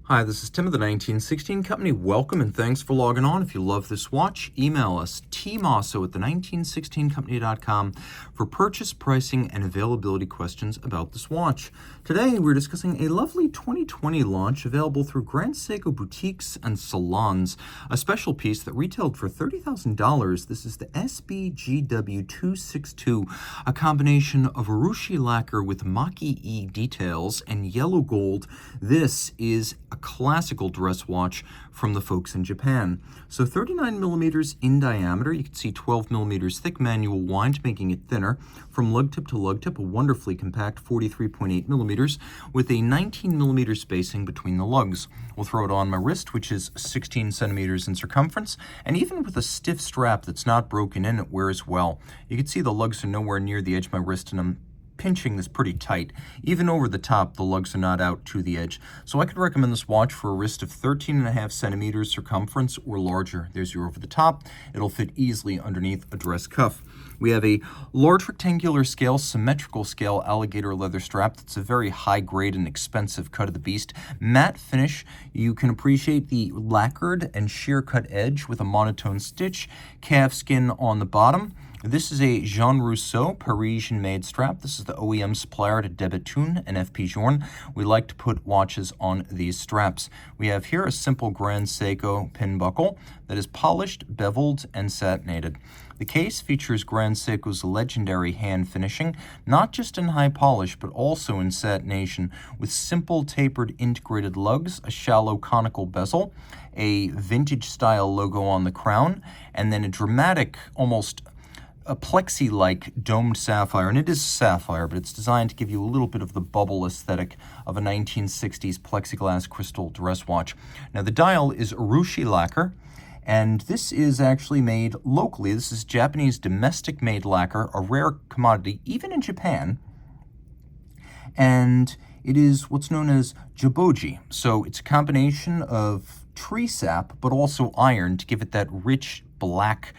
Hi, this is Tim of the 1916 Company. Welcome and thanks for logging on. If you love this watch, email us tmosso at the1916company.com for purchase, pricing, and availability questions about this watch. Today, we're discussing a lovely 2020 launch available through Grand Seiko boutiques and salons, a special piece that retailed for $30,000. This is the SBGW262, a combination of Urushi lacquer with Maki-e details and yellow gold. This is a classical dress watch from the folks in Japan. So 39 millimeters in diameter. You can see 12 millimeters thick manual wind, making it thinner. From lug tip to lug tip, a wonderfully compact 43.8 millimeters with a 19 millimeter spacing between the lugs. We'll throw it on my wrist, which is 16 centimeters in circumference, and even with a stiff strap that's not broken in, it wears well. You can see the lugs are nowhere near the edge of my wrist, and I'm pinching this pretty tight. Even over the top, the lugs are not out to the edge. So I could recommend this watch for a wrist of 13.5 centimeters circumference or larger. There's your over the top. It'll fit easily underneath a dress cuff. We have a large rectangular scale, symmetrical scale alligator leather strap. That's a very high grade and expensive cut of the beast. Matte finish. You can appreciate the lacquered and sheer cut edge with a monotone stitch, calf skin on the bottom. This is a Jean Rousseau Parisian-made strap. This is the OEM supplier to Debetune and FP Journe. We like to put watches on these straps. We have here a simple Grand Seiko pin buckle that is polished, beveled, and satinated. The case features Grand Seiko's legendary hand finishing, not just in high polish, but also in satination, with simple tapered integrated lugs, a shallow conical bezel, a vintage-style logo on the crown, and then a dramatic, almost a plexi-like domed sapphire, and it is sapphire, but it's designed to give you a little bit of the bubble aesthetic of a 1960s plexiglass crystal dress watch. Now, the dial is Urushi lacquer, and this is actually made locally. This is Japanese domestic-made lacquer, a rare commodity, even in Japan, and it is what's known as joboji. So it's a combination of tree sap, but also iron to give it that rich black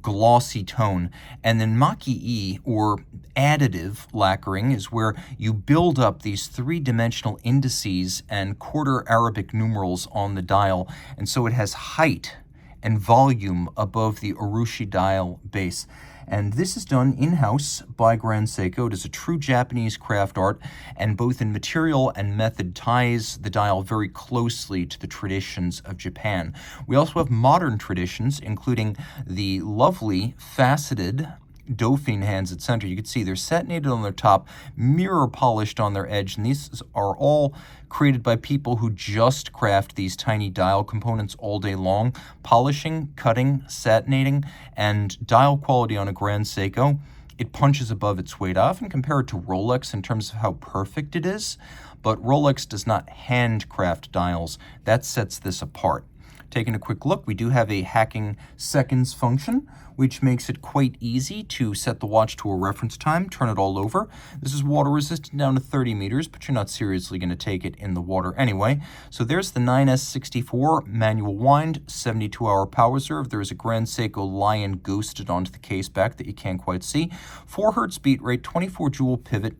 glossy tone. And then Maki-e, or additive lacquering, is where you build up these three-dimensional indices and quarter Arabic numerals on the dial, and so it has height and volume above the Urushi dial base. And this is done in-house by Grand Seiko. It is a true Japanese craft art, and both in material and method ties the dial very closely to the traditions of Japan. We also have modern traditions, including the lovely faceted Dauphine hands at center. You can see they're satinated on their top, mirror polished on their edge, and these are all created by people who just craft these tiny dial components all day long. Polishing, cutting, satinating, and dial quality on a Grand Seiko, it punches above its weight. I often compare it to Rolex in terms of how perfect it is, but Rolex does not handcraft dials. That sets this apart. Taking a quick look, we do have a hacking seconds function, which makes it quite easy to set the watch to a reference time, turn it all over. This is water resistant down to 30 meters, but you're not seriously going to take it in the water anyway. So there's the 9S64 manual wind, 72-hour power reserve. There is a Grand Seiko Lion ghosted onto the case back that you can't quite see. 4 Hz beat rate, 24 jewel pivot.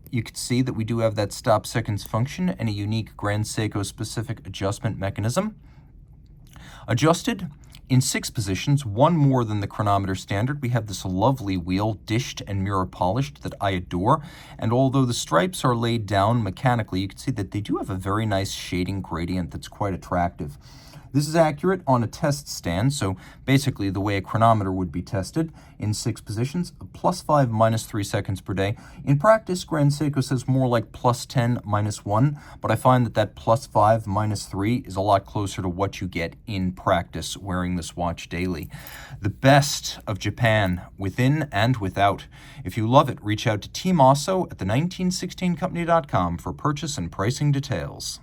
You can see that we do have that stop seconds function and a unique Grand Seiko specific adjustment mechanism. Adjusted in 6 positions, one more than the chronometer standard. We have this lovely wheel, dished and mirror polished, that I adore. And although the stripes are laid down mechanically, you can see that they do have a very nice shading gradient that's quite attractive. This is accurate on a test stand, so basically the way a chronometer would be tested in 6 positions, +5, -3 seconds per day. In practice, Grand Seiko says more like +10, -1, but I find that that +5, -3 is a lot closer to what you get in practice wearing this watch daily. The best of Japan, within and without. If you love it, reach out to Team Mosso at the1916company.com for purchase and pricing details.